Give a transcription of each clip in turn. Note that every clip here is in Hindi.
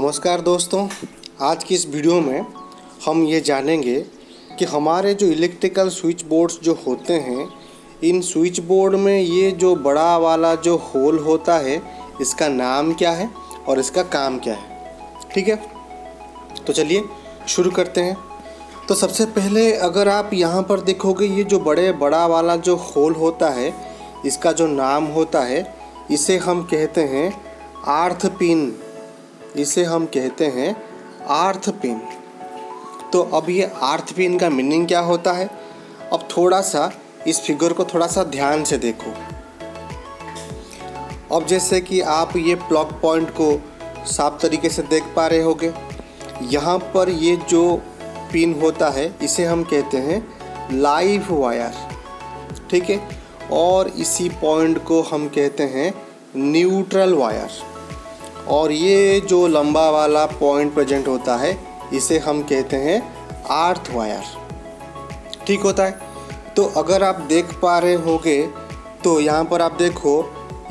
नमस्कार दोस्तों, आज की इस वीडियो में हम ये जानेंगे कि हमारे जो इलेक्ट्रिकल स्विच बोर्ड्स जो होते हैं, इन स्विच बोर्ड में ये जो बड़ा वाला जो होल होता है, इसका नाम क्या है और इसका काम क्या है। ठीक है, तो चलिए शुरू करते हैं। तो सबसे पहले अगर आप यहाँ पर देखोगे, ये जो बड़ा वाला जो होल होता है, इसका जो नाम होता है, इसे हम कहते हैं आर्थ पिन। इसे हम कहते हैं आर्थ पिन। तो अब ये आर्थ पिन का मीनिंग क्या होता है, अब थोड़ा सा इस फिगर को थोड़ा सा ध्यान से देखो। अब जैसे कि आप ये प्लग पॉइंट को साफ तरीके से देख पा रहे होगे, यहाँ पर ये जो पिन होता है इसे हम कहते हैं लाइव वायर। ठीक है, और इसी पॉइंट को हम कहते हैं न्यूट्रल वायर। और ये जो लंबा वाला पॉइंट प्रेजेंट होता है, इसे हम कहते हैं आर्थ वायर। ठीक होता है। तो अगर आप देख पा रहे होगे तो यहाँ पर आप देखो,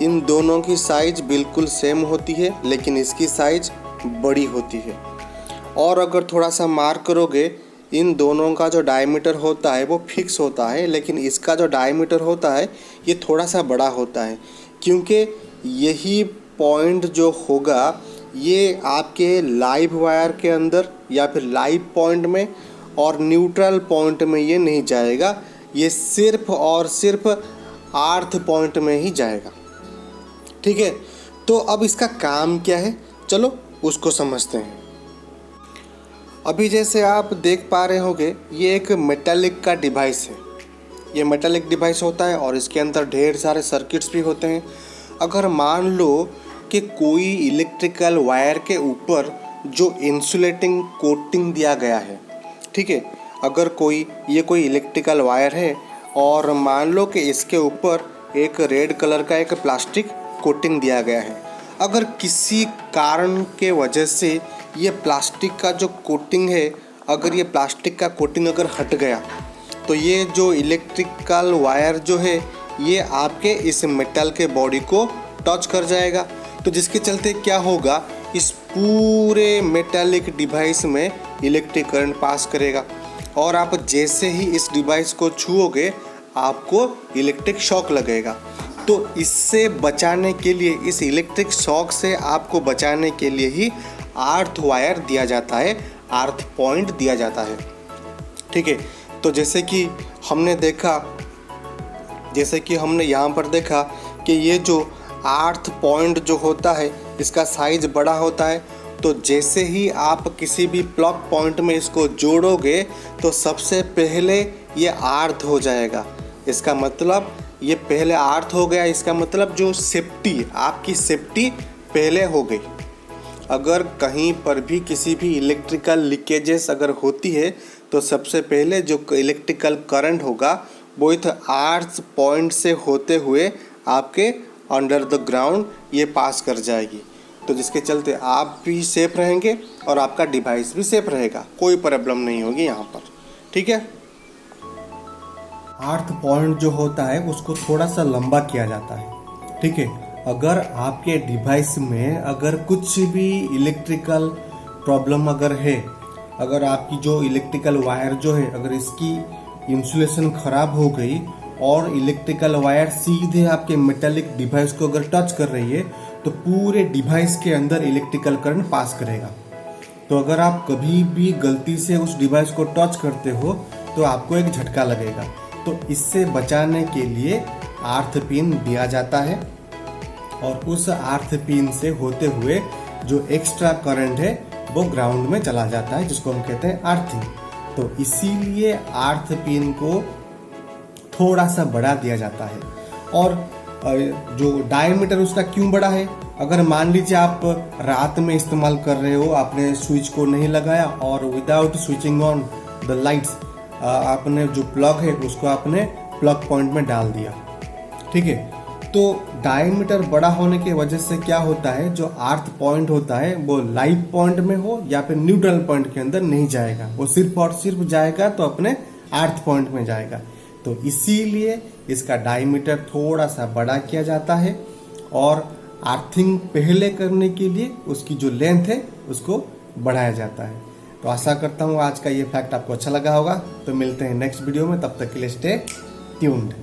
इन दोनों की साइज बिल्कुल सेम होती है, लेकिन इसकी साइज बड़ी होती है। और अगर थोड़ा सा मार्क करोगे, इन दोनों का जो डायमीटर होता है वो फिक्स होता है, लेकिन इसका जो डायमीटर होता है ये थोड़ा सा बड़ा होता है, क्योंकि यही पॉइंट जो होगा ये आपके लाइव वायर के अंदर या फिर लाइव पॉइंट में और न्यूट्रल पॉइंट में ये नहीं जाएगा, ये सिर्फ और सिर्फ आर्थ पॉइंट में ही जाएगा। ठीक है, तो अब इसका काम क्या है, चलो उसको समझते हैं। अभी जैसे आप देख पा रहे होगे, ये एक मेटालिक का डिवाइस है। ये मेटालिक डिवाइस होता है और इसके अंदर ढेर सारे सर्किट्स भी होते हैं। अगर मान लो कि कोई इलेक्ट्रिकल वायर के ऊपर जो इंसुलेटिंग कोटिंग दिया गया है, ठीक है, अगर कोई इलेक्ट्रिकल वायर है और मान लो कि इसके ऊपर एक रेड कलर का एक प्लास्टिक कोटिंग दिया गया है। अगर किसी कारण के वजह से ये प्लास्टिक का जो कोटिंग है, अगर ये प्लास्टिक का कोटिंग अगर हट गया, तो ये जो इलेक्ट्रिकल वायर जो है ये आपके इस मेटल के बॉडी को टच कर जाएगा। तो जिसके चलते क्या होगा, इस पूरे मेटालिक डिवाइस में इलेक्ट्रिक करंट पास करेगा और आप जैसे ही इस डिवाइस को छुओगे आपको इलेक्ट्रिक शॉक लगेगा। तो इससे बचाने के लिए, इस इलेक्ट्रिक शॉक से आपको बचाने के लिए ही आर्थ वायर दिया जाता है, आर्थ पॉइंट दिया जाता है। ठीक है, तो जैसे कि हमने यहाँ पर देखा कि ये जो आर्थ पॉइंट जो होता है इसका साइज बड़ा होता है। तो जैसे ही आप किसी भी प्लग पॉइंट में इसको जोड़ोगे तो सबसे पहले ये आर्थ हो जाएगा। इसका मतलब ये पहले आर्थ हो गया, इसका मतलब जो सेफ्टी, आपकी सेफ्टी पहले हो गई। अगर कहीं पर भी किसी भी इलेक्ट्रिकल लीकेजेस अगर होती है तो सबसे पहले जो इलेक्ट्रिकल करंट होगा वो इस आर्थ पॉइंट से होते हुए आपके अंडर द ग्राउंड ये पास कर जाएगी। तो जिसके चलते आप भी सेफ रहेंगे और आपका डिवाइस भी सेफ रहेगा, कोई प्रॉब्लम नहीं होगी यहाँ पर। ठीक है, आर्थ पॉइंट जो होता है उसको थोड़ा सा लंबा किया जाता है। ठीक है, अगर आपके डिवाइस में अगर कुछ भी इलेक्ट्रिकल प्रॉब्लम अगर है, अगर आपकी जो इलेक्ट्रिकल वायर जो है अगर इसकी इंसुलेशन खराब हो गई और इलेक्ट्रिकल वायर सीधे आपके मेटालिक डिवाइस को अगर टच कर रही है, तो पूरे डिवाइस के अंदर इलेक्ट्रिकल करंट पास करेगा। तो अगर आप कभी भी गलती से उस डिवाइस को टच करते हो तो आपको एक झटका लगेगा। तो इससे बचाने के लिए आर्थ पिन दिया जाता है और उस आर्थ पिन से होते हुए जो एक्स्ट्रा करंट है वो ग्राउंड में चला जाता है, जिसको हम कहते हैं अर्थिंग। तो इसीलिए आर्थ पिन को थोड़ा सा बढ़ा दिया जाता है। और जो डायमीटर उसका क्यों बड़ा है, अगर मान लीजिए आप रात में इस्तेमाल कर रहे हो, आपने स्विच को नहीं लगाया और without switching on the lights आपने जो प्लग है उसको आपने प्लग पॉइंट में डाल दिया। ठीक है, तो डायमीटर बड़ा होने की वजह से क्या होता है, जो आर्थ पॉइंट होता है वो लाइव पॉइंट में हो या फिर न्यूट्रल पॉइंट के अंदर नहीं जाएगा, वो सिर्फ और सिर्फ जाएगा तो अपने आर्थ पॉइंट में जाएगा। तो इसीलिए इसका डायमीटर थोड़ा सा बड़ा किया जाता है और अर्थिंग पहले करने के लिए उसकी जो लेंथ है उसको बढ़ाया जाता है। तो आशा करता हूँ आज का ये फैक्ट आपको अच्छा लगा होगा। तो मिलते हैं नेक्स्ट वीडियो में, तब तक के लिए स्टे ट्यून्ड।